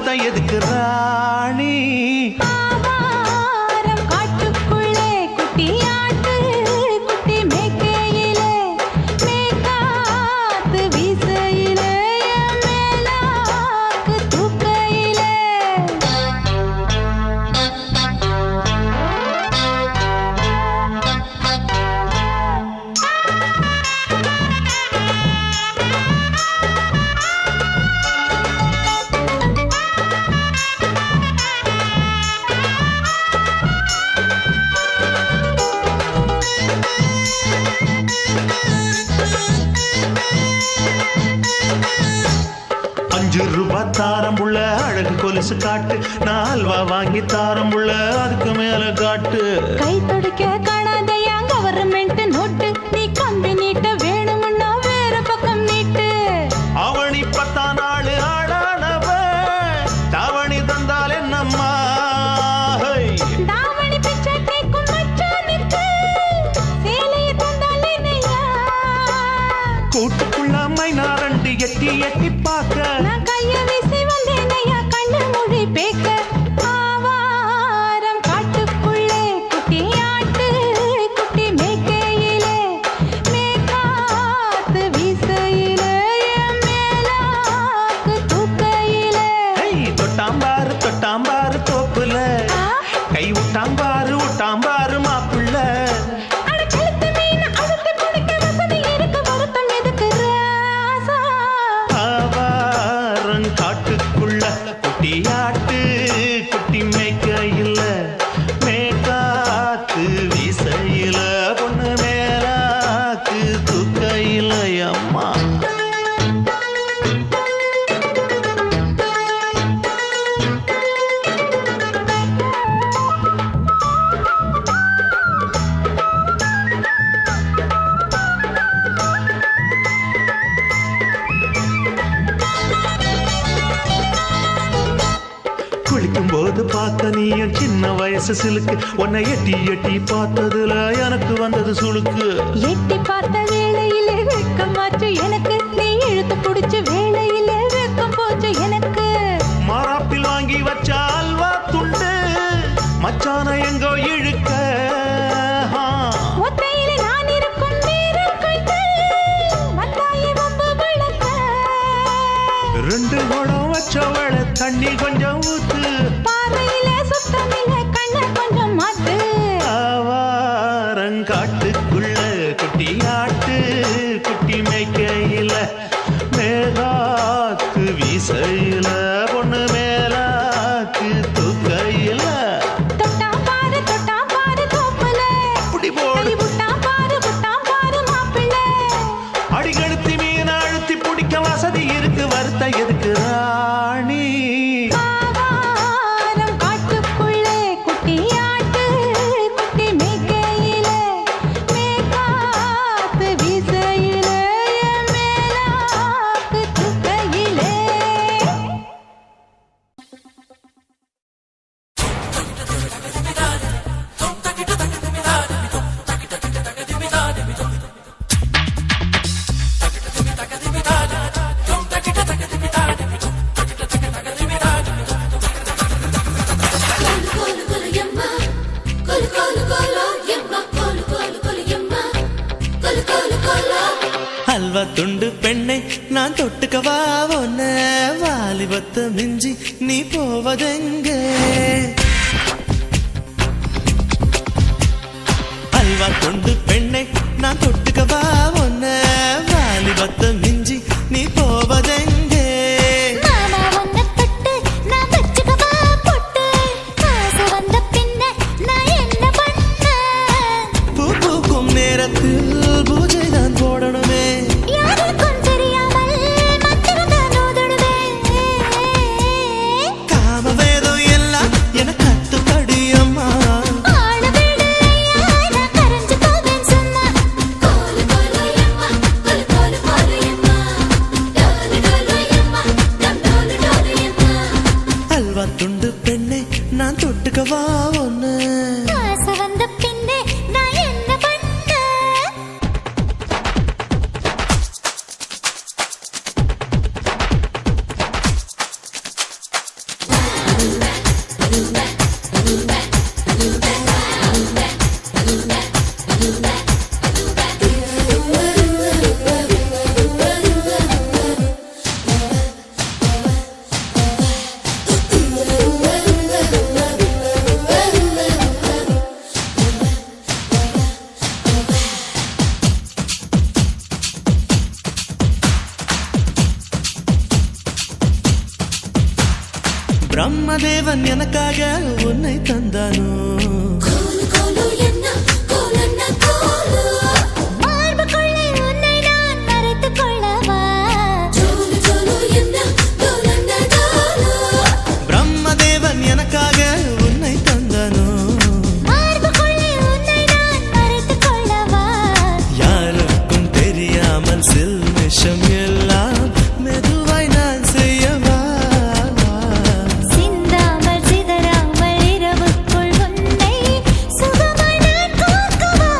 வருத்தம் எதுக்கு ராணி? காட்டுக்குள்ளே குட்டியாட்டு குட்டி மேய்க்கையிலே மேய்காத்து வீசையிலே மேலாக்கு தூக்கையிலே ₹5 தாரம் புள்ள அழகு கொலுசு காட்டு, நான் அல்வா வாங்கி தாரம் புள்ள அதுக்கு மேல காட்டு. கை துடிக்க காணாதையா கவர்மெண்ட் நோட்டு, நீ கம்பி நீட்ட வேணும்னா வேற பக்கம் நீட்டு. அவனி 10 நாள் ஆடானவ தாவணி தந்தால் என்னம்மா? தாவணி பிச்சை கேக்கும் மச்சானுக்கு சேலைய தந்தால் என்னையா? கூட்டுக்குள்ள மைனா 2 எட்டி எட்டி பார்க்க, நான் கைய வீசி வந்தேனையா கண்ணு மொழி பேக்க. ஆவாரம் காட்டுக்குள்ளே குட்டியாட்டு குட்டி மேய்க்கையிலே மேய்காத்து வீசையிலே மேலாக்கு தூக்கையிலே. தொட்டாம்பாரு தோப்புல கை விட்டாம்பாரு மாப்பிள்ள. அட கழுத்து மீன் அழுத்து குடிக்க வசதி இருக்கு, வருத்தம் எதுக்கு ராசா? ஆவாரம் காட்டுக்குள்ள குட்டியாட்டு குட்டி மேய்க்கையில மேய்காத்து வீசையில பொண்ணு மேலாக்கு தூக்கையில அம்மா. குளிக்கும் போது பார்த்த நீ என் சின்ன வயசு சிலுக்கு, உன்னை எட்டி எட்டி பார்த்ததுல எனக்கு வந்தது சுளுக்கு. எட்டி பார்த்த வேளையிலே வெட்கமாச்சு எனக்கு, நீ இழுத்து புடிச்ச வேளையிலே வெட்கம் போச்சு எனக்கு. மாறாப்பில் வாங்கி வச்ச அல்வா துண்டு மச்சான எங்கோ இழுக்க. ஒத்தையிலே நான் இருக்கும் நேரம் கண்டு வந்தாயே வம்பு விளக்க. 2 குடம் வச்சவள தண்ணி கொஞ்சம் ஊத்து, பார்வையிலே சுத்தமில்லை கண்ண கொஞ்சம் மாத்து. ஆவாரங்காட்டுக்குள்ள குட்டியாட்டு குட்டி மேய்க்கையில மேலாக்கு வீசையில பொண்ணு மேலாக்கு தூக்கையில. தொட்டாம் பாரு தோப்புல அப்படி போடு கை விட்டாம் பாரு மாப்பிள்ளை. அடிகழுத்தி மீன் அழுத்தி பிடிக்க வசதி இருக்கு, வருத்தம் எதுக்கு ராணி? ஆவாரம் காட்டுக்குள்ளே குட்டியாட்டு குட்டி மேய்க்கையிலே மேய்காத்து வீசையிலே மேலாக்கு தூக்கையிலே. அல்வா துண்டு பெண்ணை நான் தொட்டுக்கவா ஒன்ன, வாலிபத்தை மிஞ்சி நீ போவதெங்க? அல்வா துண்டு பெண்ணை நான் தொட்டுக்கவா ஒன்ன, வாலிபத்தை மிஞ்சி நீ போவதெங்க? மாமா உன்னை தொட்டு நான் வச்சுக்கவா பொட்டு, காசு வந்த பின்ன நான் என்ன பண்ண? பூ பூக்கும் நேரத்தில் பூஜை தான் போடணுமே, யாருக்கும் தெரியாமல் மந்திரம் தான் ஓதணுமே. காமவேதம் எல்லாம் என கத்துப்படி அம்மா. ஆள விடு ஐயா, நான் கரைஞ்சு போவேன் சும்மா. கோலு கோலு எம்மா, கோலு கோலு கோலு எம்மா. பிரம்மதேவன் எனக்காக உன்னை தந்தானோ மார்புக்குள்ளே உன்னை நான் மறைத்துக் கொள்ளவா? பிரம்மதேவன் எனக்காக உன்னை தந்தானோ மார்புக்குள்ளே உன்னை நான் மறைத்துக் கொள்ளவா? யாருக்கும் தெரியாமல் சில்மிஷம் எல்லாம் மெதுவாய் நான் செய்யவா சிந்தாமல் சிதறாமல் இரவுக்குள் உன்னை சுகமாய் நான் கோர்க்கவா?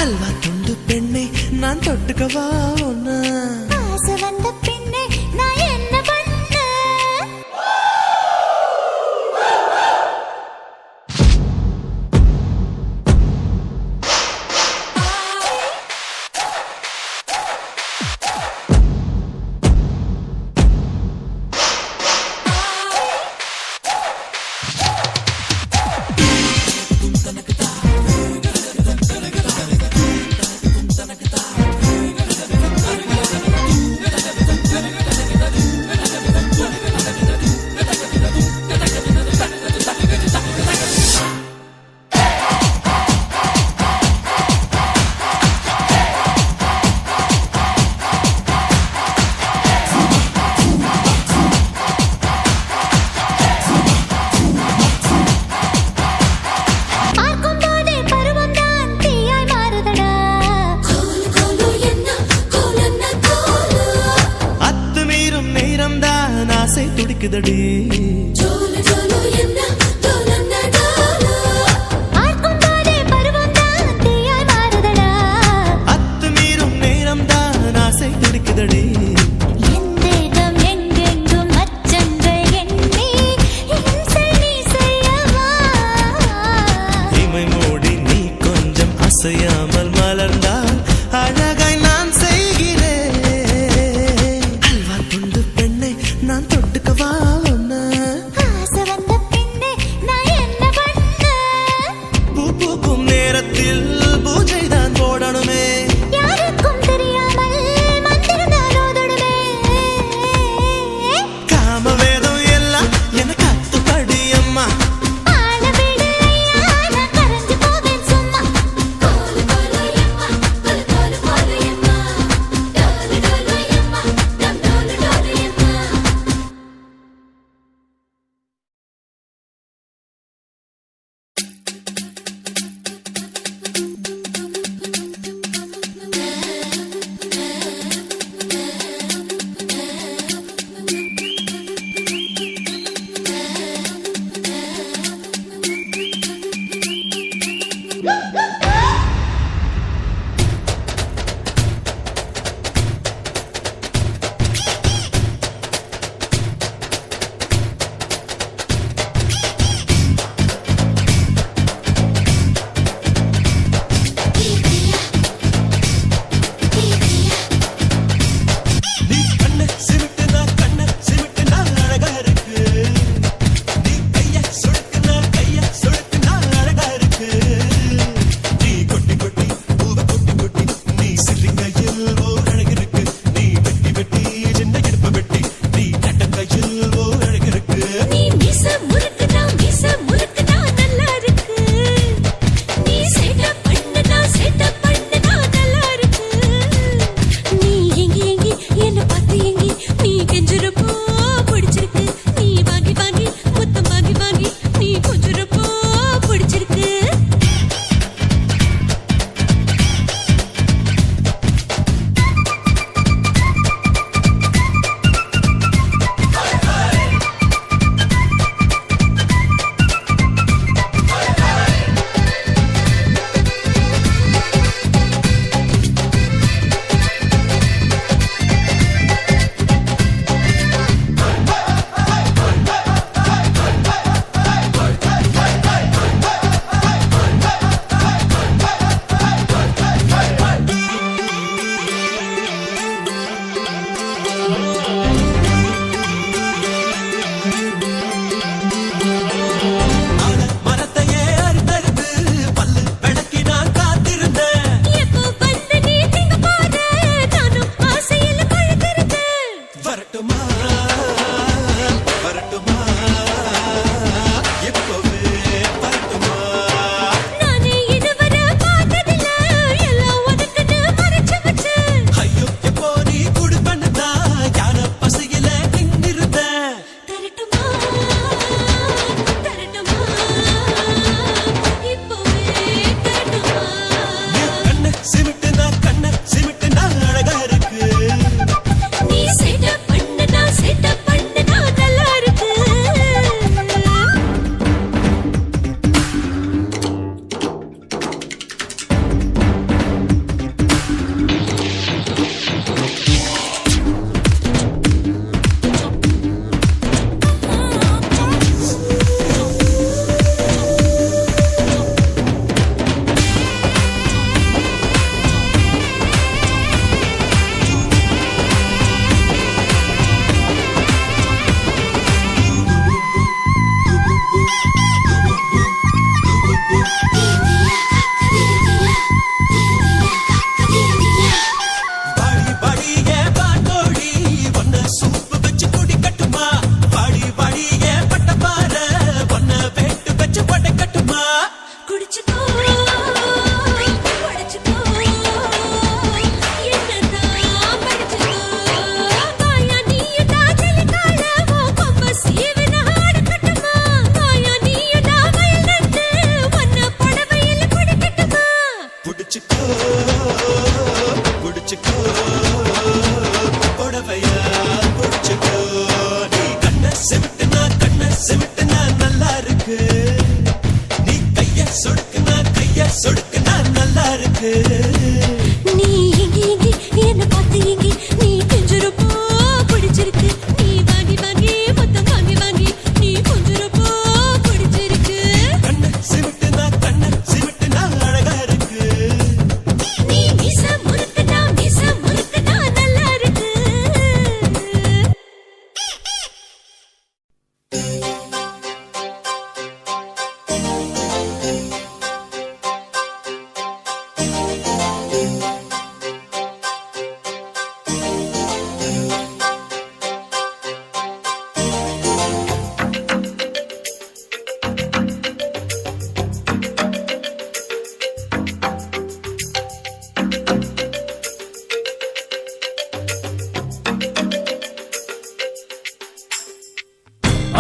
அல்வா துண்டு பெண்ணை நான் தொட்டுக்கவா உன்ன ஆசை வந்த பின்னே நான் என்ன பண்ண? பார்க்கும் போதே பருவம்தான் தீயாய் மாறுதடா. அத்துமீறும் நேரம்தான் ஆசை துடிக்குதடி பார்க்கும் போதே பருவம்தான் தீயாய் மாறுதடா. அத்துமீறும் நேரம்தான் ஆசை துடிக்குதடி என் தேகம் எங்கெங்கும் அச்சங்கள் எண்ணி இம்சை நீ செய்யவா? இமை மூடி நீ கொஞ்சம் அசையாமல் மலர்ந்தால் அழகாய் நான் செய்கிறேன் அல்வா துண்டு பெண்ணை நான் தொட்டுக்கவா உன்ன ஆசை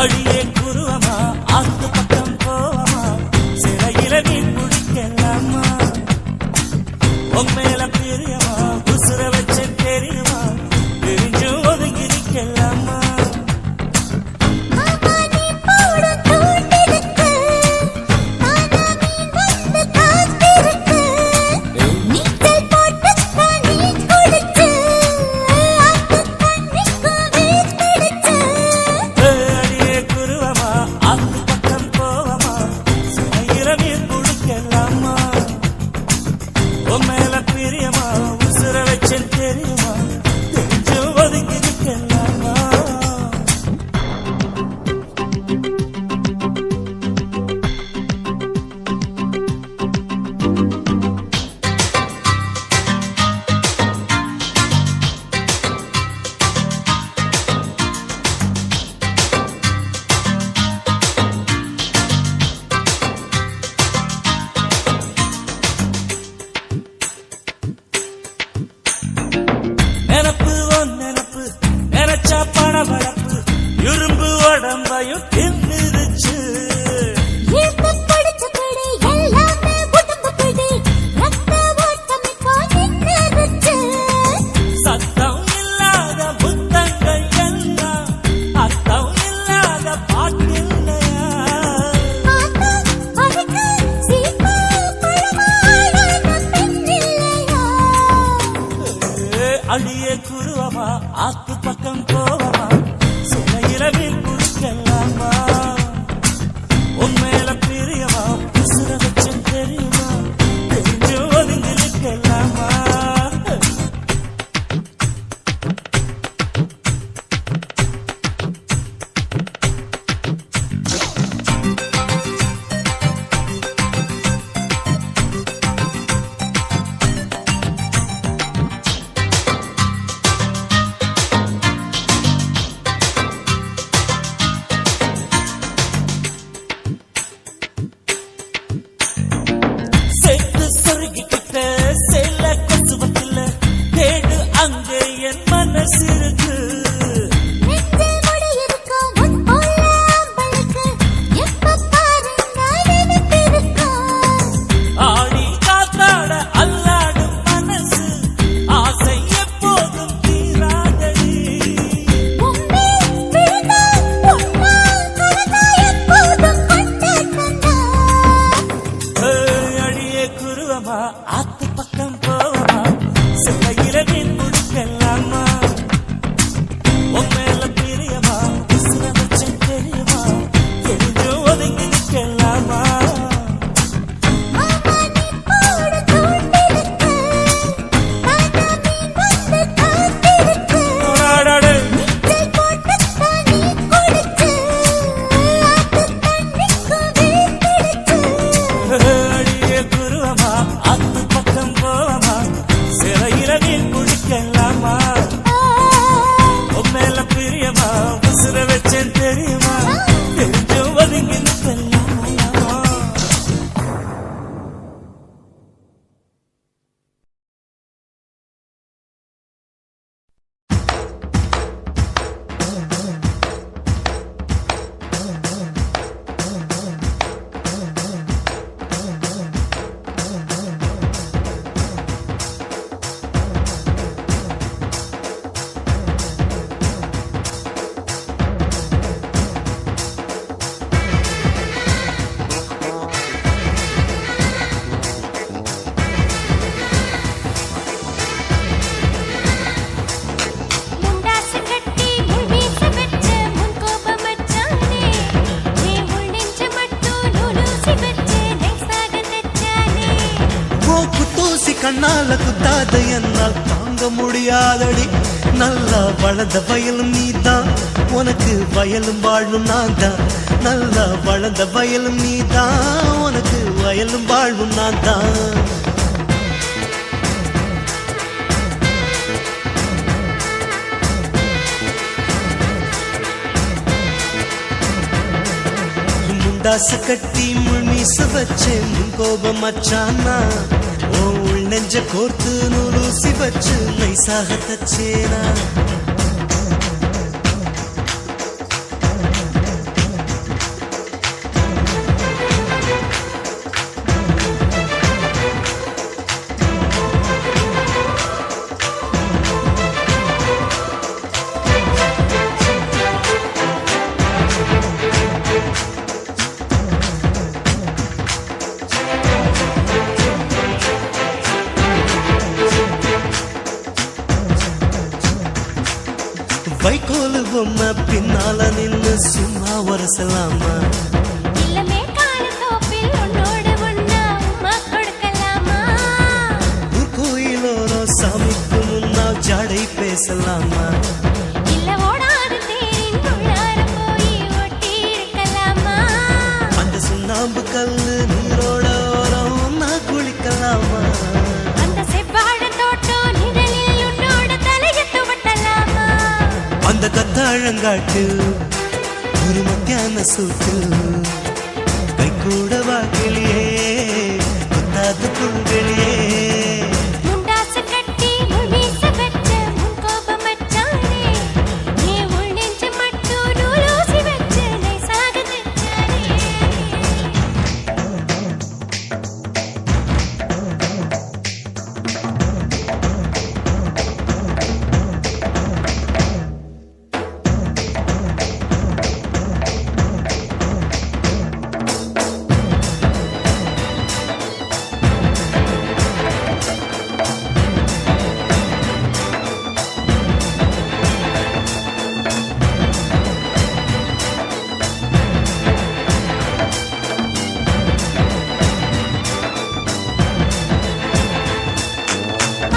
அடியே குருவமா ஆத்து பக்கம் போவமா சிறையில மீன் குடிக்கலாமா உன் மேல பிரியமா உசுர வச்ச தெரியுமா தெரிஞ்சு ஒதுங்கி நிக்கலாமா மாமா நீ போடும் தூண்டிலுக்கு ஆனா மீன் வந்து காத்திருக்கு நீச்சல் போட்டுத்தான் நீ குளிச்சு ஆத்து தண்ணிக்கு வீழ்த்திடுச்சு அடியே குருவமா ஆத்து பக்கம் போவமா சிறையில மீன் குடிக்கலாமா உன் மேல பிரியமா உசுர வச்ச தெரியுமா தெரிஞ்சு ஒதுங்கி நிக்கலாமா நினப்பு உன் நினப்பு நினைச்சா படபடப்பு இரும்பு உடம்பையும் தின்னுருச்சு ஈர்த்து பிடிச்ச பிடி எல்லாமே உடம்பு பிடி ரத்த ஓட்டம் இப்போ நின்னுருச்சு சத்தம் இல்லாத புத்தங்கள் எல்லாம் அர்த்தம் இல்லாத பாட்டில்லையா ஆத்தா அதுக்கு சீப்பா பழமான பெண்ணில்லையா அடியே குருவமா ஆத்து பக்கம் போவமா சிலையில மீன் குடிக்கலாமா உன் மேல பிரியமா உசுர வச்ச தெரியுமா தெரிஞ்சு ஒதுங்கி நிக்கலாமா சேர்த்து சொருகிக்கிட்ட செல்ல கசுவத்துல தேடு அங்கே என் மனசு இருக்கு நெஞ்சில் முடி இருக்கும் உன் போல அம்பளுக்கு எப்ப பாரு நான் நினைப்பிருக்கோம் ஆடி காத்தாட அல்லாடும் மனசு ஆசை எப்போதும் தீராதடி உன்னை விழுந்தா உன்னா கலந்தா எப்போதும் கொண்டாட்டம்தான் அடியே குருவமா ஆத்து பக்கம் போவமா சிலையில மீன் குடிக்கலாமா உன் மேல பிரியமா உசுர வச்ச தெரியுமா தெரிஞ்சு ஒதுங்கி நிக்கலாமா மாமா நீ போடும் தூண்டிலுக்கு ஆனா மீன் வந்து காத்திருக்கு போராடாடு நீச்சல் போட்டுத்தான் நீ குளிச்சு ஆத்து தண்ணிக்கு வீழ்த்திடுச்சு அடியே குருவமா ஆத்து பக்கம் போவமா சிறையில மீன் குடிக்கலாமா உன் மேல பிரியமா உசுர வச்சேன் தெரியுமா தெரிஞ்சு ஒதுங்கி நிக்கலாமா முண்டாசு கட்டி முள்வீச வச்ச முன் கோபம் வச்சானே நீ உள் நெஞ்ச மட்டும் நுழுசி வச்ச நைசாக தச்சானே மூக்கு தூசி கண்ணால குத்தாத என்னால் தாங்க முடியாதடி நல்லா வளர்ந்த வயலும் நீதான் உனக்கு வயலும் வாழும் நான் தான் நல்லா வளர்ந்த வயலும் நீதான் உனக்கு வயலும் வாழும் நான் தான் முண்டாச கட்டி முள்மீச வச்சேன் முன் கோபம் மச்சானா உள் நெஞ்ச கோர்த்து நூலூசி வச்சு நைசாக தச்சேனா வைக்கோலு பொம்மை பின்னால நின்னு சும்மா உரசலாமா இல்லமே காலத்தோப்பில் உன்னோடு ஒன்னா உம்மா கொடுக்கலாமா ஊர் கோயிலோரோ சாமிக்கு முன்னால் ஜடை பேசலாமா இல்ல ஓடாது தேரின் உள்ளார போய் ஒட்டி இருக்கலாமா அந்த சுண்ணாம்பு கல்லு நீரோட ஓரம் ஒன்னா குளிக்கலாமா அந்த செவ்வாழ தோட்டம் நிழலில் உன்னோட தலையை துவட்டலாமா அந்த கத்தாழங்காட்டு ஒரு மத்தியான சூட்டு கை கூட வாக்கிலேயே கொத்தாத புல்வெளியே முண்டாசு கட்டி முழுச வச்ச முன் கோபம் வச்சானே நீ உள் நெஞ்சு மட்டும் நூலூசி வச்சு நைசாக தைச்சானே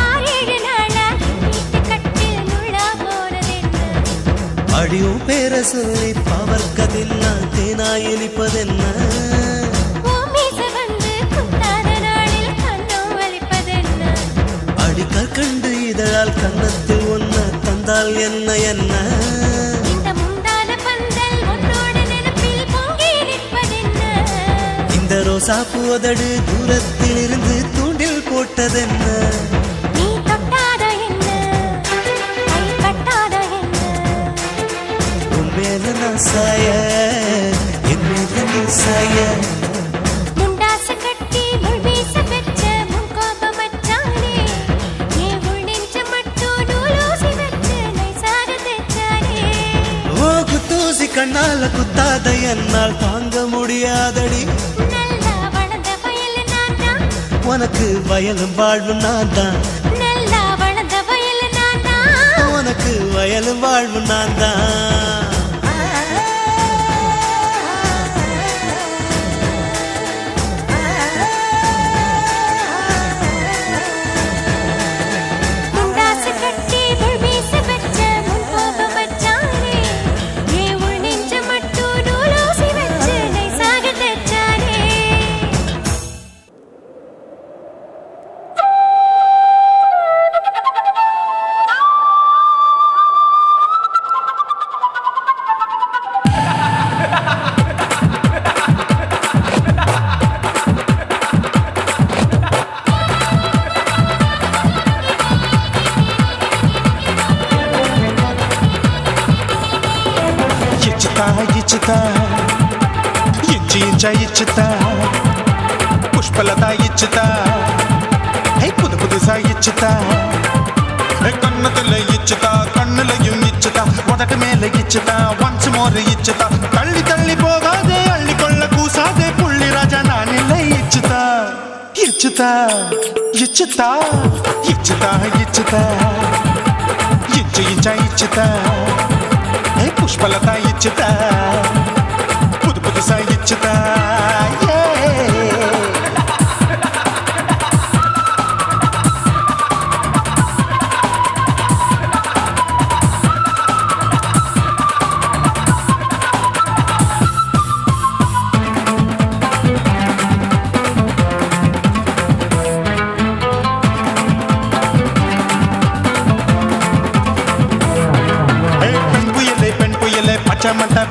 ஆறேழு நாளா வீட்டு கட்டில் முள்ளா போனதென்ன அடியும் பேர சொல்லி பவர்க்கதென்ன தேனா இனிப்பதென்ன பூமீச வந்து குத்தாத நாளில் கண்ணம் வலிப்பதென்ன அடி கற்கண்டு இதழால் கன்னத்தில் ஒன்ன தந்தால் என்ன என்ன இந்த முந்தான பந்தல் உன்னோட நினைப்பில் பொங்கி நிற்பதென்ன இந்த ரோசாப்பு உதடு தூரத்தில் இருந்து தூண்டில் போட்டதென்ன நீ தொட்டாத என்ன கை கட்டாத என்ன உன் மேல நான் சாய என் மேல நீ சாய முண்டாசு கட்டி முள் வீச வச்ச முன் கோபம் வச்சானே நீ உள் நெஞ்சு மட்டும் நூலூசி வச்சு நைசாக தைச்சானே ஓ குத்தூசி கண்ணால குத்தாத என்னால் தாங்க முடியாதடி நல்லா வளர்ந்த வயல் நான் தான் உனக்கு வயலும் வாழ்வும் நான் தான் நல்லா வளர்ந்த வயல் நான் தான் உனக்கு வயலும் வாழ்வும் நான் தான் முண்டாசு கட்டி முள் வீச வச்ச முன் கோபம் வச்சானே நீ உள் நெஞ்சு மட்டும் நூலூசி வச்சு நைசாக தைச்சானே ఇచ్చుతా ఇచ్చుతా ఇచ్చి ఇంచ ఇచ్చుతా పుష్పలత ఇచ్చుతా హే புது புதுசா இச்சுதா கண்ணத்துல இச்சுதா கண்ணுலையும் இச்சுதா உதட்டு மேல இச்சுதா ஒன்ஸ் மோர் இச்சுதா தள்ளி தள்ளி போகாதே அள்ளி கொள்ள கூசாதே புள்ளி ராஜா நான் இல்லை இச்சுதா இச்சுதா இச்சுதா இச்சுதா இச்சுதா இச்சு இஞ்சா இச்சுதா పుష్పలత ఇచ్చుతా పుదు పుదుసా ఇచ్చుతా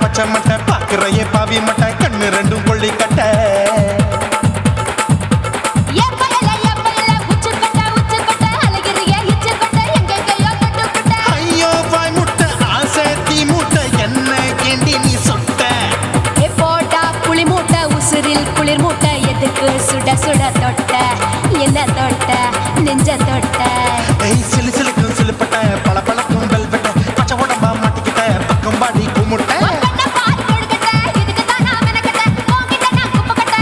பச்சை மட்டை பாக்குறையே பாவி மட்டை கண்ணு ரெண்டும் கொள்ளி கட்ட ஐயோ வாய் முட்டை ஆசை தீ மூட்டை என்ன கேண்டி நீ சொட்ட போட்டா புளி மூட்டை உசுரில் குளிர் மூட்டை எதுக்கு சுட சுட தொட்ட என்ன தொட்ட நெஞ்ச தொட்ட சிலு சிலுக்கும் சிலுப்பட்ட பல பழக்கும் வெல்வெட்ட பச்சை உடம்பா மாட்டிக்கிட்ட பக்கம் பாடி குமுட்ட உன் கண்ணை பால் கொழுக்கட்டை, இதுக்கு தான் நான் மெனக்கட்டை. உன்கிட்ட நான் குப்பை கட்டை,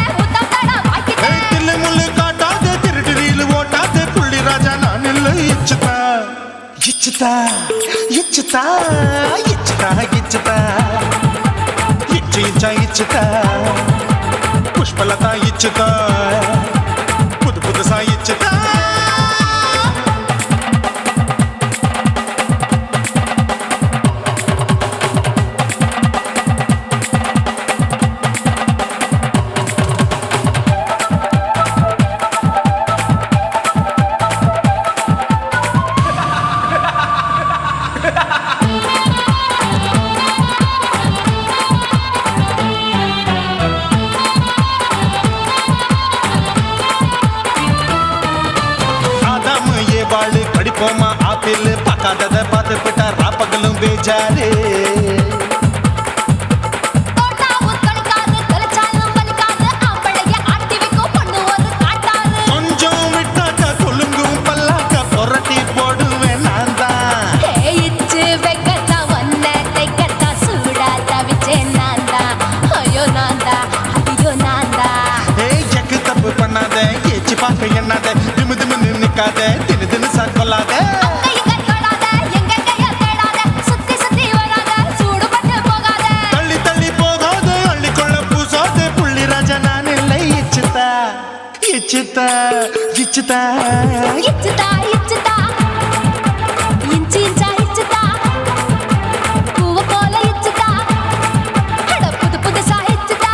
ఇచ్చుతా ఇచ్చుతా ఇచ్చుతా ఇచ్చి ఇచ్చా ఇచ్చుతా పుష్పలత ఇచ్చుతా పుదు పుదుసా ఇచ్చుతా படிப்போமா ஆப்பிள் பார்க்காதத பார்த்து விட்டா ராப்பகலும் பேஜாரு கொஞ்சம் விட்டாக்க கொலுங்கும் பல்லாக்க புரட்டி போடுவேன் நான் தான் எக்கு தப்பு பண்ணாத ஏச்சு பார்க்க எண்ணாத திமு திமுன்னு நிக்காத தினு தினு சாக்கொள்ளாத தள்ளி தள்ளி போகாத அள்ளிக்கொள்ள பூசாத புள்ளி ராஜா நான் இல்லை இச்சுதா இச்சுதா இச்சுதா இச்சுதா இச்சுதா இஞ்சி இஞ்சா இச்சுதா பூவ போல இச்சுதா அட புது புதுசா இச்சுதா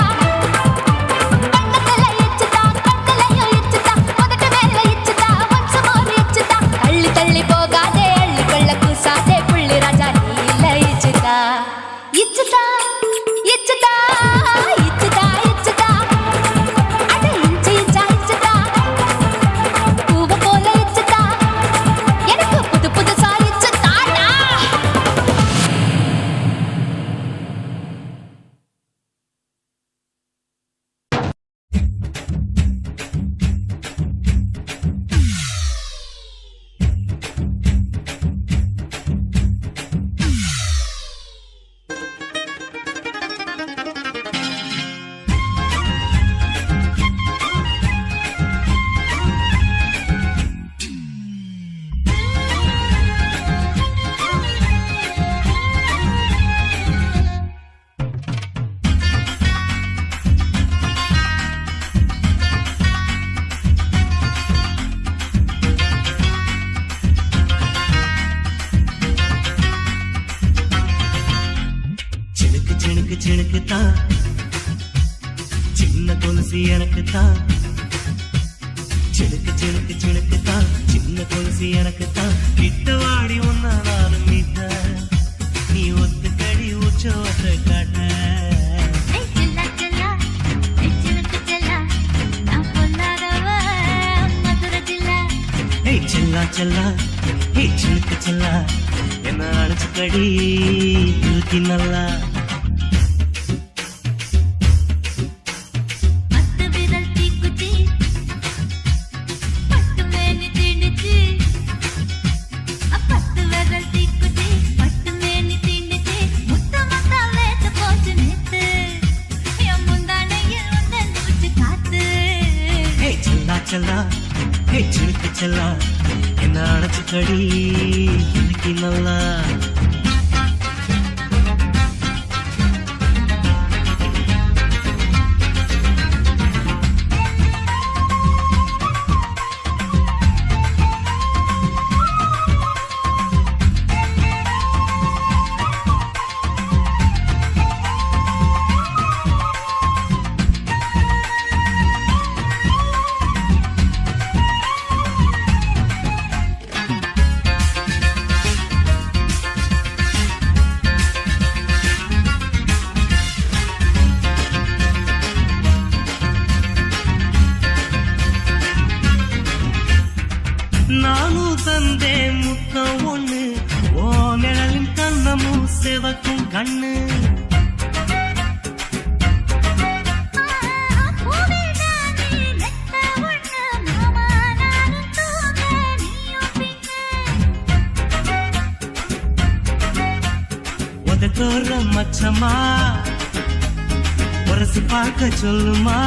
கண்ணத்துல இச்சுதா கண்ணலையும் இச்சுதா உதட்டு மேல இச்சுதா வம்சமோர் இச்சுதா தள்ளி தள்ளி போகாதே அள்ளிக்கொள்ள கூசாதே புள்ளி ராஜா நீ இல்ல இச்சுதா இச்சுதா இச்சுதா இச்சுதா இச்சுதா அட இஞ்சி இஞ்சா இச்சுதா பூவ போல இச்சுதா எனக்கு புது புதுசா இச்சுதாடா சினுக்கு சினுக்கு சினுக்கு தான் சின்ன கொலுசு எனக்கு தான் சினுக்கு சினுக்கு சினுக்கு தான் சின்ன கொலுசு எனக்கு தான் கிட்ட வாடி ஒன்னா நானும் மீட்ட நீ ஒத்து கடி உச்சவத்தை காட்ட சில்லா சில்லா சிலுக்கு சில்லா நான் பொல்லாதவ மதுரை ஜில்லா ஏய் செல்லா செல்லா ஏய் சினுக்கு செல்லா என்ன அழைச்சு கடி தூக்கி நல்லா பத்து விரல் தீக்குச்சி பட்டு மேனி தீண்டுச்சு பத்து விரல் தீக்குச்சி பட்டு மேனி தீண்டுச்சு முத்த முத்த வேத்து போச்சு நேத்து என் முந்தானையில் உந்தன் மூச்சு காத்து ஏய் செல்லா செல்லா ஏய் சினுக்கு செல்லா என்ன அழைச்சு கடி எனக்கு நல்லா நானும் தந்தே முத்தம் ஒண்ணு ஓ நிழலின் கண்ணமும் செவக்கும் கண்ணு உதட்டோர மச்சமா உரசி பார்க்க சொல்லுமா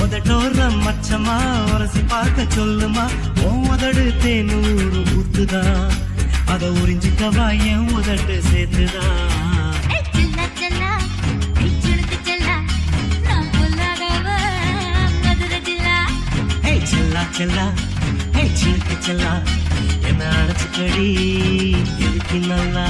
உதட்டோர மச்சமா உரசி பார்க்க சொல்லுமா உன் உதடு தேனூறு ஊத்துதான் அத உறிஞ்சிக்கவா என் உதட்டு சேர்த்துதான். செல்லா செல்லா சிலுக்கு செல்லா நான் பொல்லாதவ மதுரை ஜில்லா. செல்லா செல்லா சிலுக்கு செல்லா என்ன அழைச்சிக்கடி எதுக்கு நல்லா.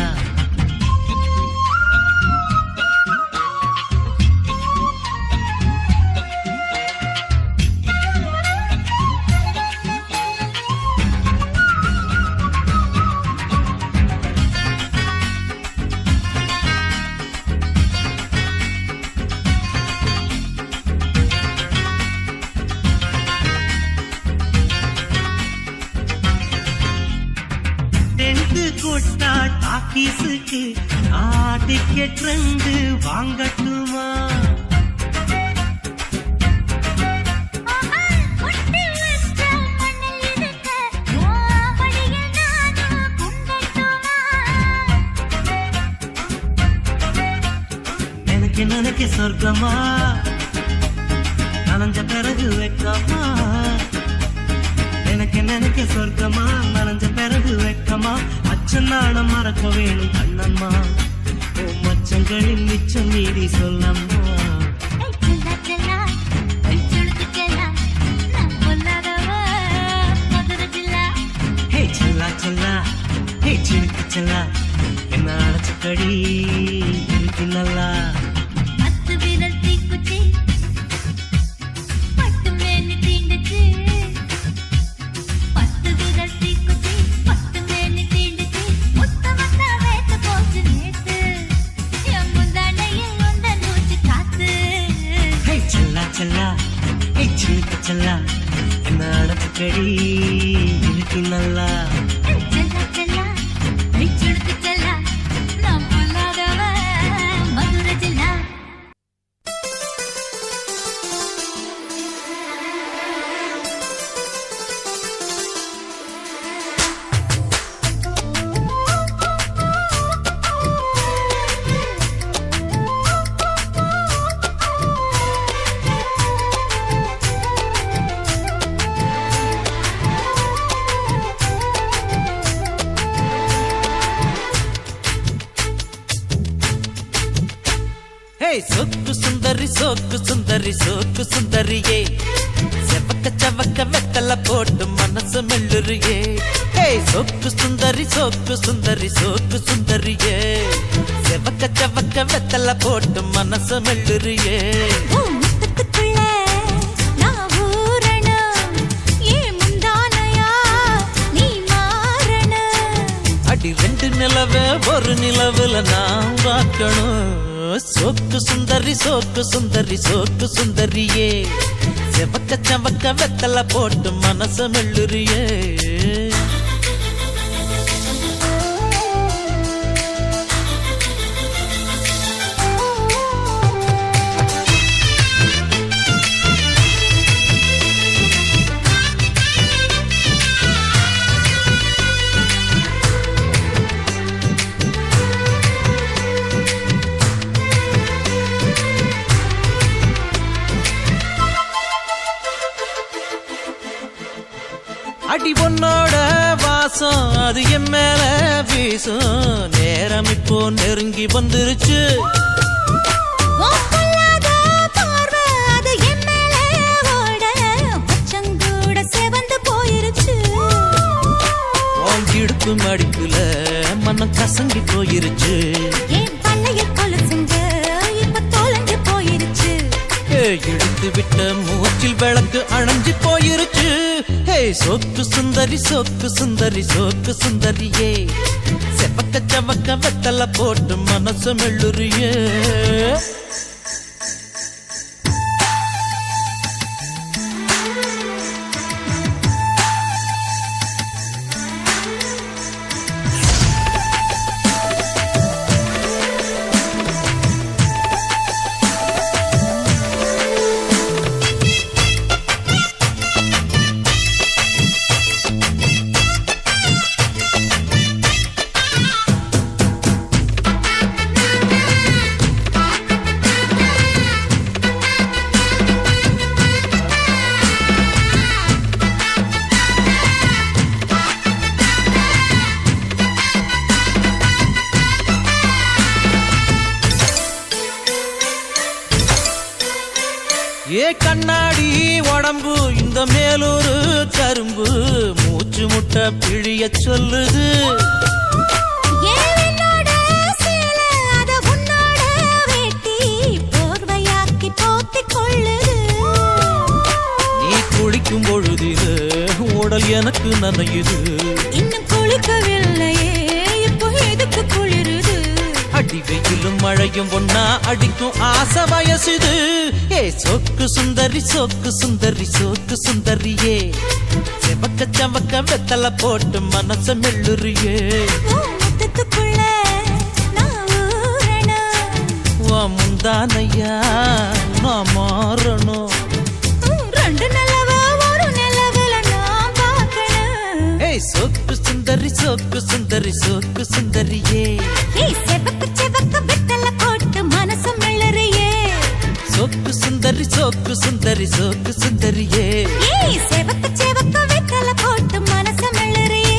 கொட்டா டாக்கீஸுக்கு டிக்கெட் 2 வாங்கட்டுமா. எனக்கு சொர்க்கமா நனைஞ்ச பிறகு வெக்கமா. எனக்கு சொர்க்கமா நனைஞ்ச பிறகு வெக்கமா. அச்சநாடம் மறக்க வேணும் கண்ணம்மா. மச்சங்களின் மிச்சம் மீறி சொல்லம்மா. செல்லா சிலுக்கு செல்லா நான் பொல்லாதவ மதுரை ஜில்லா. செல்லா செல்லா சிலுக்கு செல்லா என்ன அழைச்சிக்கடி இருக்கு நல்லா. பத்து விரல் தீக்குச்சி பட்டு மேனி தீண்டுச்சு. பத்து விரல் தீக்குச்சி பட்டு மேனி தீண்டுச்சு. முத்தமத்தா வேத்து போச்சு நேத்து என் முந்தானையில் உண்ட நூச்சு காத்து. செல்லா செல்லா சிலுக்கு செல்லா என்ன அழைச்சிக்கடி இருக்கு நல்லா. செல்லா செல்லா சிலுக்கு செல்லா நான் பொல்லாதவ மதுரை ஜில்லா. சொக்கு சுந்தரி சோக்கு சுந்தரி சோக்கு சுந்தரியே செவக்க சவக்க வெத்தல போட்டு மனசு மெல்லுறியே. சொக்கு சுந்தரி சோக்கு சுந்தரி சோக்கு சுந்தரியே செவக்க சவக்க வெத்தல போட்டு மனசு மெல்லுறியே. முத்தத்துக்குள்ள நான் ஊறணும் ஏன் முந்தானையா நீ மாறணும். அடி 2 நிலவை ஒரு நிலவுல நான் பார்க்கணும். சோக்கு சுந்தரி சோக்கு சுந்தரி சோக்கு சுந்தரியே செவக்க சவக்க வெத்தல போட்டு மனச மெல்லுறியே. அடி பொன்னோட வாசம் அது என் மேல வீசும். நேரம் இப்போ நெருங்கி வந்துருச்சு. பொல்லாத பார்வை அது என் மேல ஓட பச்சங்கூட செவந்து போயிருச்சு. இடுப்பு மடிப்புல மனம் கசங்கி போயிருச்சு. என் பள்ளைய கொலுசுங்க இப்ப தொலைஞ்சு போயிருச்சு. இழுத்து விட்ட மூச்சில் விளக்கு அணைஞ்சு போயிருச்சு. சோக்கு சுந்தரி சோக்கு சுந்தரி சோக்கு சுந்தரியே செவக்க சவக்க வெத்தல போட்டு மனசு மெல்லுறியே. ஏ கண்ணாடி உடம்பு இந்த மேலூரு கரும்பு மூச்சு முட்டை பிழிய சொல்லுது நீ குளிக்கும் பொழுதிலே உடல் எனக்கு நனையுது இன்னும் குளிக்கவில்லையே இப்போ எதுக்கு குளிருது அடி வெயிலும் மழையும் ஒன்னா அடிக்கும் ஆசை வயசுது ஏ சொக்கு சுந்தரி சொக்கு சுந்தரி சொக்கு சுந்தரியே செவக்க செவக்க வெத்தல போட்டு மனச மெல்லுறியே முத்தத்துக்குள்ள நான் ஊறணும் வா முந்தானையா நான் மாறணும் ரெண்டு நிலவு ஒரு நிலவுல நான் பார்க்கணும் ஏய் சொக்கு சுந்தரி சொக்கு சுந்தரி சொக்கு சுந்தரியே ஏய் செவக்கு செவக்கு வெத்தல போட்டு மனசு மெல்லறியே சொக்கு சுந்தரி சொக்கு சுந்தரி சொக்கு சுந்தரியே ஏய் செவக்கு செவக்கு வெத்தல போட்டு மனசு மெல்லறியே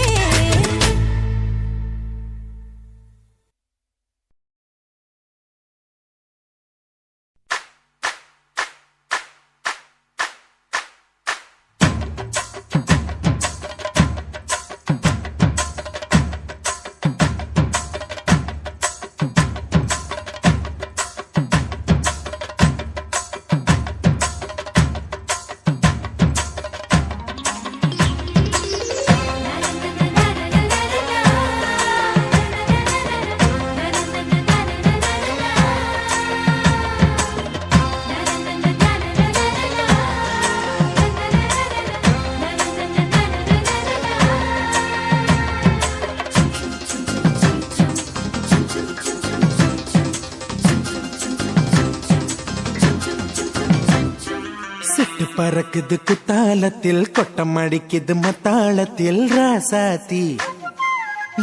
சிட்டு பறக்குது குத்தாலத்தில் கொட்டம் அடிக்குது மத்தாளத்தில் ராசாத்தி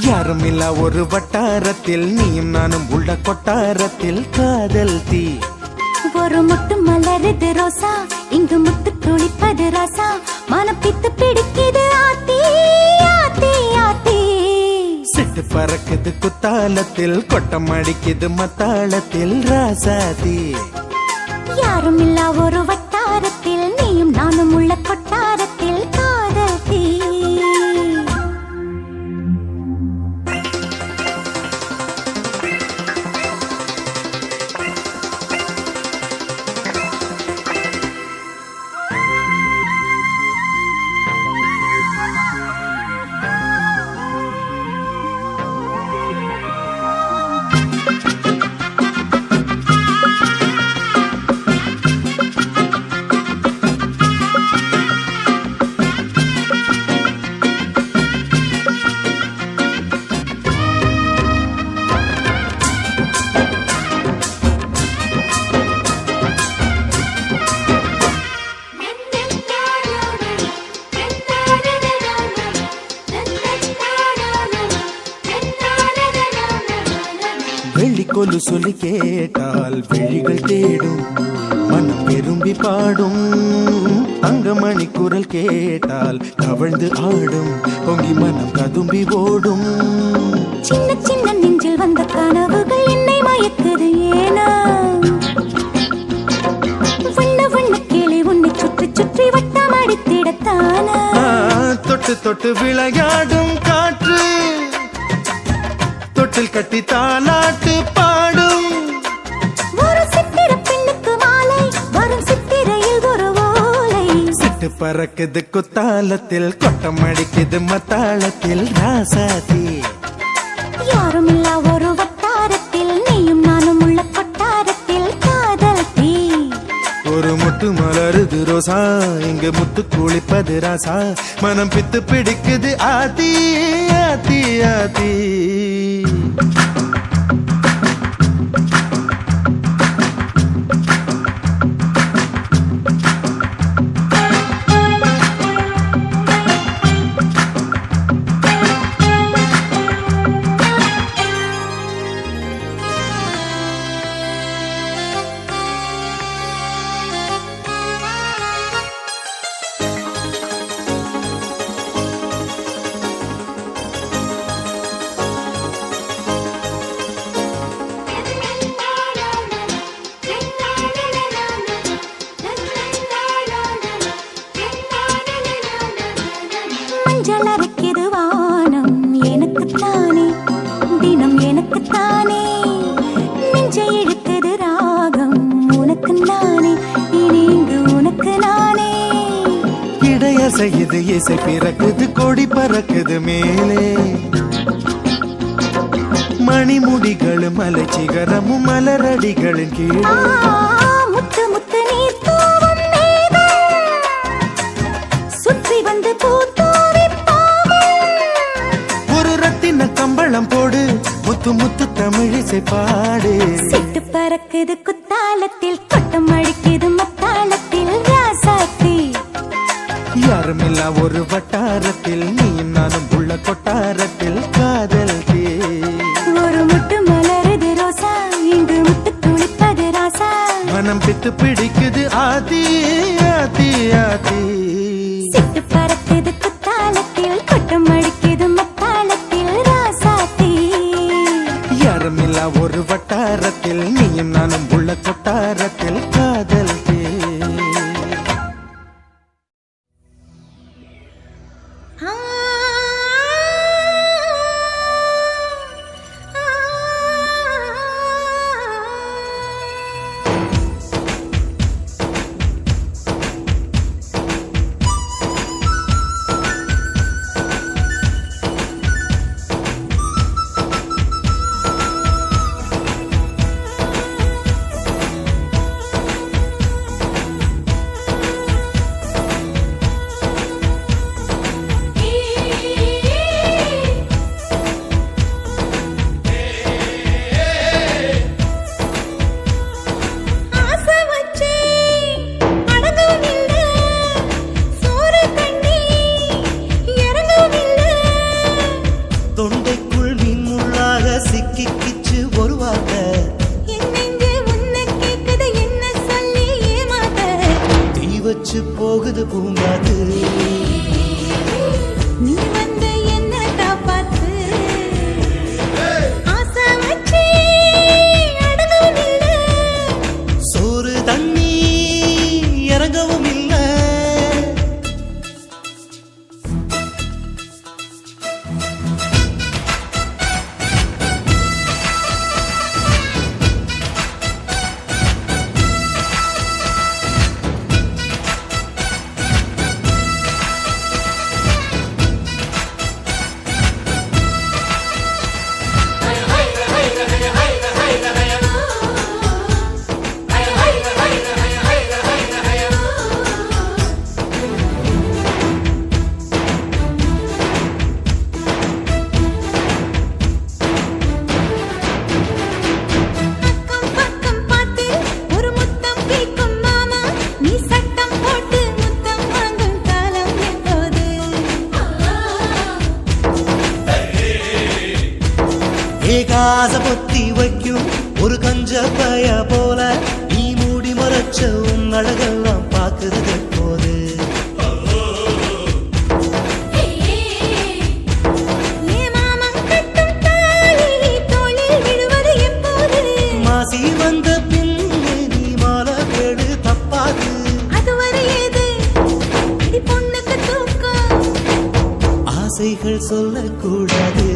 யாரும் இல்ல ஒரு வட்டாரத்தில் நீயும் நானும் உள்ள கொட்டாரத்தில் காதல் தீ ஒரு முட்டு மலருது ரோசா இங்கு முத்து குளிப்பது ராசா மனப்பித்து பிடிக்குது ஆத்தி ஆத்தி ஆத்தி சிட்டு பறக்குது குத்தாலத்தில் கொட்டம் அடிக்குது மத்தாளத்தில் ராசாத்தி யாரும் இல்ல ஒரு வட்டாரத்தில் நீயும் நானும் உள்ள கொட்டாரத்தில் காதல் தீ வெள்ளிக்கொலு சொல்லி கேட்டால் விழிகள் தேடும் மனம் விரும்பி பாடும் தங்கமணி குரல் கேட்டால் தவழ்ந்து ஆடும் பொங்கி மனம் கதும்பி ஓடும் சின்ன சின்ன நெஞ்சில் வந்த கனவுகள் என்னை மயக்குது ஏனா வண்ண வண்ண கிளி உன்னை சுற்றி சுற்றி வட்டம் அடித்திடத்தானா தொட்டு தொட்டு விளையாடும் காற்று தொட்டில் கட்டி தாலாட்டு பாடும் ஒரு சித்திர பெண்ணுக்கு மாலை வரும் சித்திரையில் ஒரு ஓலை சிட்டு பறக்குது குத்தாலத்தில் கொட்டம் அடிக்குது மத்தாளத்தில் ராசாத்தி யாரும் இல்ல ஒரு வட்டாரத்தில் நீயும் நானும் உள்ள கொட்டாரத்தில் காதல் தீ ஒரு முட்டு மலருது ரோசா இங்கு முத்து குளிப்பது ராசா மனம் பித்து பிடிக்குது ஆத்தி ஆத்தி ஆத்தி செய்யுது இசை பிறக்குது கொடி பறக்குது மேலே மணிமுடிகள் மலை சிகரமும் மலரடிகளின் கீழே முத்து முத்து நீர் தூவும் மேகம் சுற்றி வந்து பூத்தூவி ஒரு ரத்தின கம்பளம் போடு முத்து முத்து தமிழிசை பாடு சிட்டு பறக்குது குத்தாலத்தில் கொட்டம் அழிக்குது மத்தாளத்தில் ராசாத்தி யாருமில்லா ஒரு வட்டாரத்தில் நீயும் நானும் உள்ள கொட்டாரத்தில் காதல் தே ஒரு முட்டு மலருது ரோசா இங்கு முட்டு துளிப்பது ராசா மனம் பித்து பிடிக்குது ஆதி ஆதி ஆதி சிட்டு பறக்குது குத்தாலத்தில் கொட்டம் அழிக்குது மத்தாளத்தில் ராசாத்தி யாருமில்லா ஒரு வட்டாரத்தில் நீயும் நானும் உள்ள கொட்டாரத்தில் காதல் தே போகுது பூங்காத்து நீ வந்து என்ன காப்பாத்து ஆசை வச்சு அடங்கவும் இல்ல சோறு தண்ணி இறங்கவும் இல்லை ஏகாச பொத்தி வைக்கும் ஒரு கஞ்ச பய போல நீ மூடி மறைச்ச உன் அழகெல்லாம் பார்க்கிறது போது மாசி வந்த பின்னே நீ மாலை கேடு தப்பாது ஆசைகள் சொல்லக்கூடாது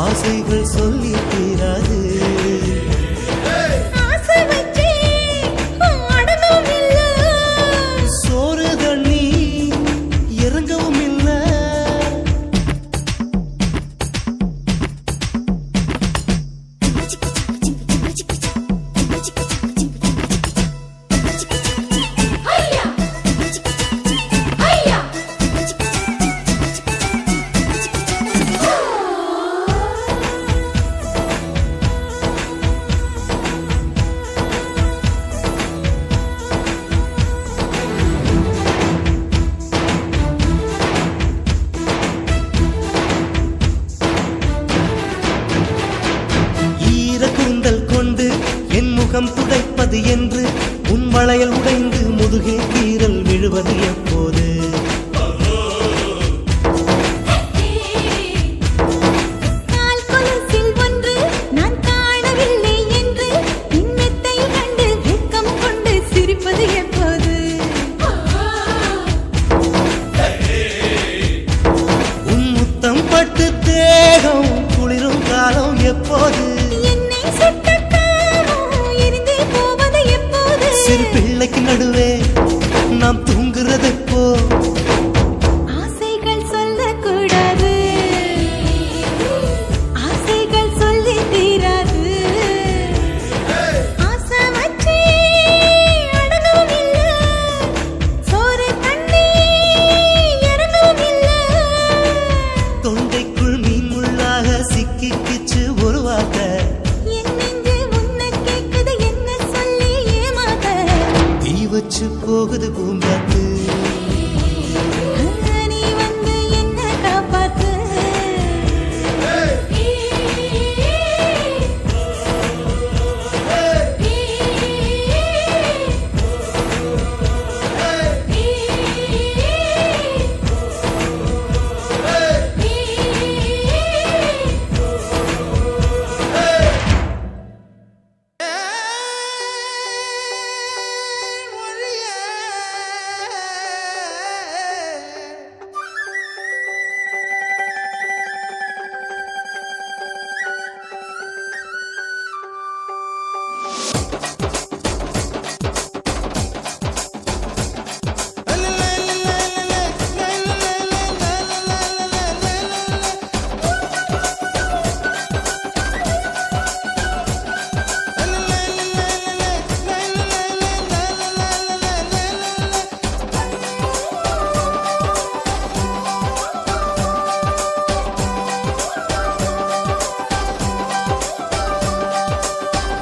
ஆசைகள் சொல்லி தீராது சோறு தண்ணி இறங்கவும் இல்லை முகம் துடைப்பது என்று உன் வளையல் உடைந்து முதுகே கீறல் விழுவது எப்போது உன் முத்தம் பட்டு தேகம் குளிரும் காலம் எப்போது சிறு பிள்ளைக்கு நடுவே நாம் தூங்குறதெப்போ ஆசைகள் சொல்லக்கூடாது ஆசைகள் சொல்லி தீராது ஆசை வச்சு அடங்கவும் இல்லை சோறு தண்ணி இறங்கவும் இல்லை தொண்டைக்குள் மீன் முள்ளாக சிக்கிக்கிச்சு ஒரு வார்த்தை என் நெஞ்சு உன்னை கேக்குது என்ன சொல்லி ஏமாத்த தீ வச்சு போகுது பூங்காத்து நீ வந்து என்ன காப்பாத்து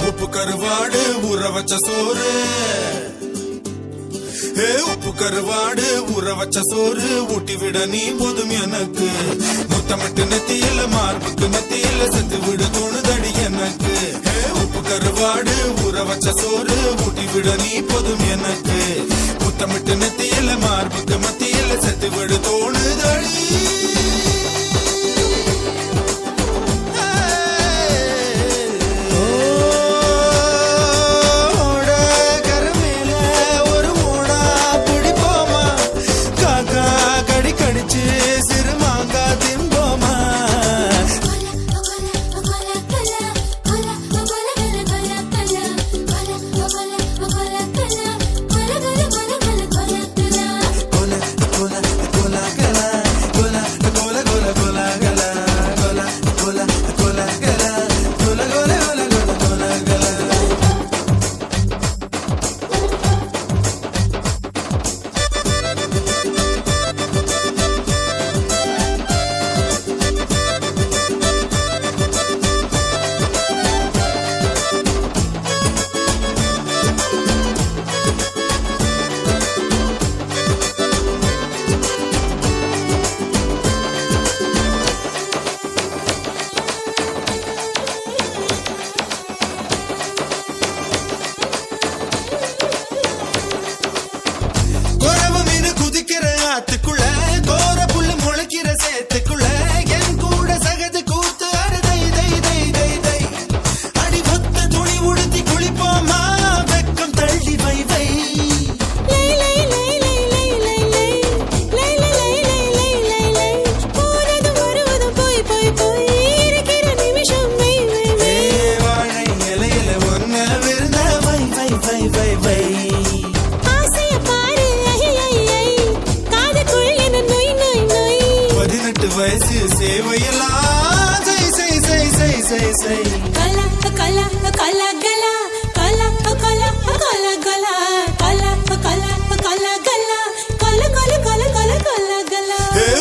உப்பு கருவாடு ஊற வச்ச சோறு உப்பு கருவாடு ஊற வச்ச சோறு ஊட்டி விட நீ போதும் எனக்கு முத்தமிட்டு நெத்தியில மார்புக்கு நெத்தியில செத்து விட தோணுதடி எனக்கு உப்பு கருவாடு ஊற வச்ச சோறு ஊட்டி விட நீ போதும் எனக்கு முத்தமிட்டு நெத்தியில மார்புக்கு மத்தியில செத்து விட தோணுதடி ஆத்துக்குள்ள கோர புல்லு முளைக்கிற சேத்துக்குள்ள என் கூட சகது கூத்து அறுதை தை தை தை தை அடி ஒத்த துணி உடுத்தி குளிப்போமா வெக்கம் தள்ளி வை வை வாழை இலையில ஒன்ன விருந்த வை வை வை வை வை வயசு சேவையெல்லாம் செய் செய் செய் செய் செய் செய் கலா கலா கலா கலா கலா கலா கலா கலா கலா கலா கலா கலா கலா கலா கலா கலா கலா கலா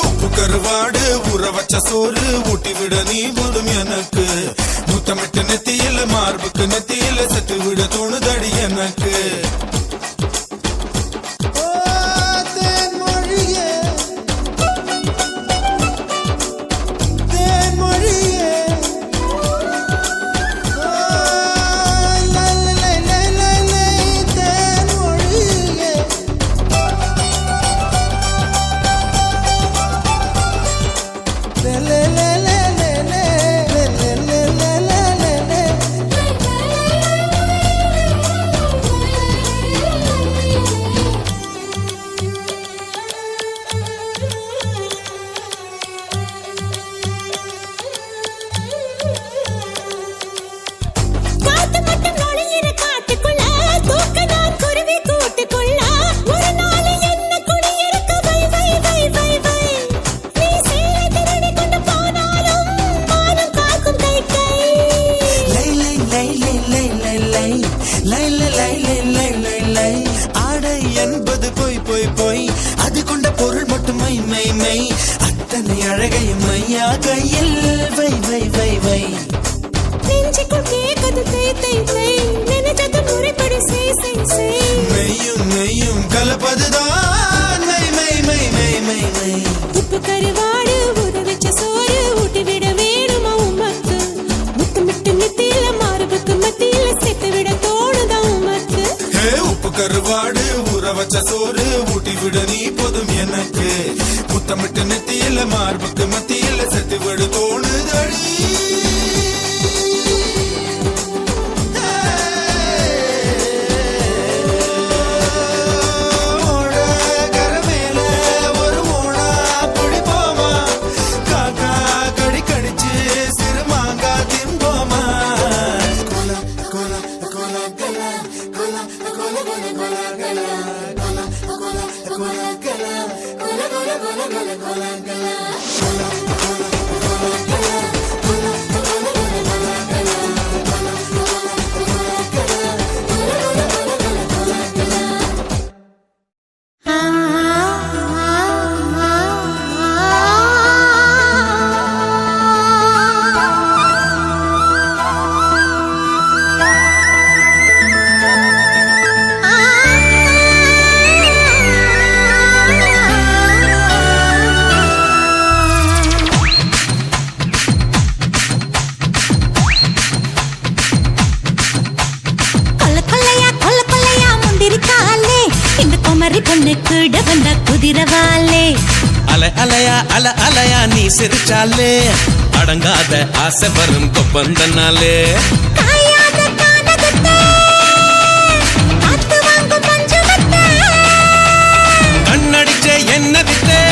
உப்பு கருவாடு ஊற வச்ச சோறு ஊட்டி விட நீ போதும் எனக்கு முத்தமிட்டு நெத்தியில மார்புக்கு நெத்தியில செத்து விட தோணுதடி எனக்கு லை லை லை லை லை லை லை ஆடை என்பது பொய் பொய் பொய் அது கொண்ட பொருள் மட்டும் மை மை மை அத்தனை அழகையும் மையா கையில் வை வை வை வை நெஞ்சுக்குள் கேட்குது தை தை தை நினைச்சது முறைப்படி செய் செய் செய் மெய்யும் மெய்யும் கலப்பதுதான் மை மை மை மை மை மை உப்பு கருவாடு ஊற வச்ச சோறு ஊட்டி விட வேணுமா உமக்கு முத்தமிட்டு நெத்தியில மார்புக்கு மத்தியில சேர்த்து விட தோணுதா உமக்கு ஹே உப்பு கருவாடு ஊற வச்ச சோறு ஊட்டி விட நீ போதும் எனக்கு முத்தமிட்டு நெத்தியில மார்புக்கு மத்தியில செத்து விடு தோணுதடி அலை அலையா அல அலையா நீ சிரிச்சாலே அடங்காத ஆசை வரும் கொப்பந்தனாலே கண்ணடிச்சே என்ன வித்தே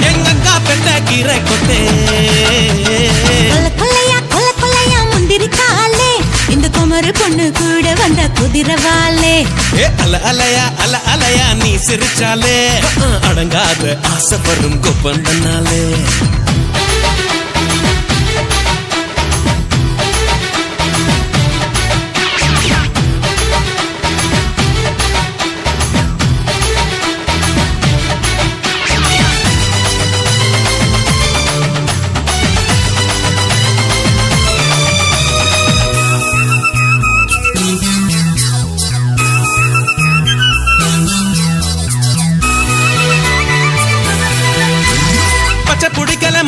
எங்க அக்கா பெட்ட கீரை கொத்தே இந்த குமரு பொண்ணு கூட வந்த குதிரவாலே அல அலையா அல அலையா நீ சிரிச்சாலே அடங்காத ஆசை வரும் கொப்பந்தனாலே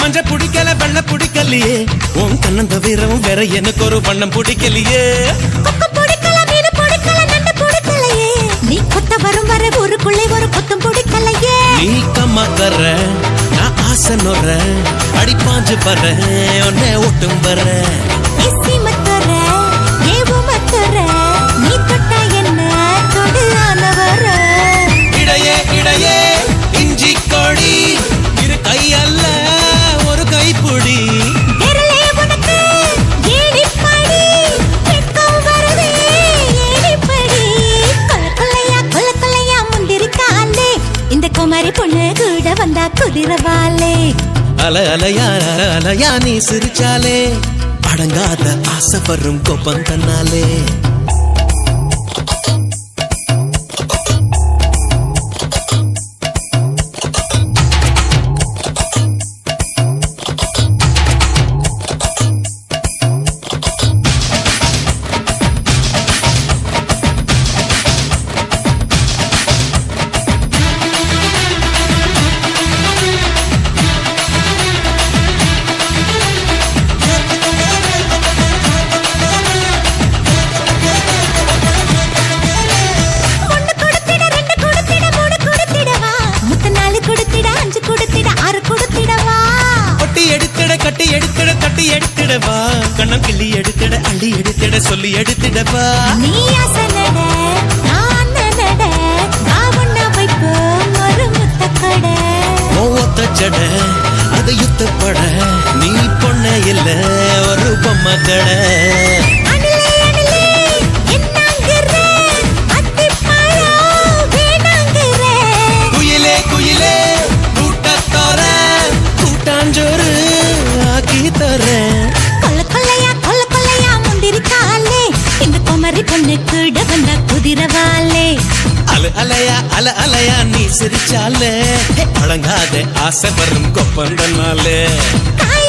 மஞ்ச பிடிக்கல வெள்ள பிடிக்கலையே உன் கண்ணன் தவிரவும் வேற எனக்கு ஒரு வண்ணம் பிடிக்கலையே நீ கொத்த வரும் வர ஊருக்குள்ளே ஒரு கொத்தம் பிடிக்கலையே நீ கம்மாக்கற நான் ஆசை நொற அடிப்பாஞ்சு பற உன்னை ஒட்டும் வர நீ தொட்ட என்ன தொடு ஆனவர இடையே இடையே இஞ்சி கோடி இரு கையல்ல ஒரு கைப்புடி இந்த குமரி பொண்ணு கூட வந்தா குதிரவாலே அல அலையா அலையா நீ சிரிச்சாலே அடங்காத ஆசை வரும் கோப்பம் தன்னாலே கட்டி எடுத்திட தட்டி எடுத்திடவா கண்ணம் கிள்ளி எடுத்திட அள்ளி எடுத்திட சொல்லி எடுத்திடவா நீ அசனட நான் நட காவண்ண வைப்போ ஒரு முத்தக்கட ஒத்த ஜட அது யுத்தப்பட நீ பொண்ண இல்ல ஒரு பொம்மை கடை குயிலே குயிலே கூட்டத்தோர கூட்டாஞ்சோறு ஆக்கி தர கொல்ல கொல்லையா முந்திரி காலே இந்த குமரி பொண்ணு அல அலையா நீ சிரிச்சாலே அடங்காத ஆசை வரும் கொப்பந்தனாலே காய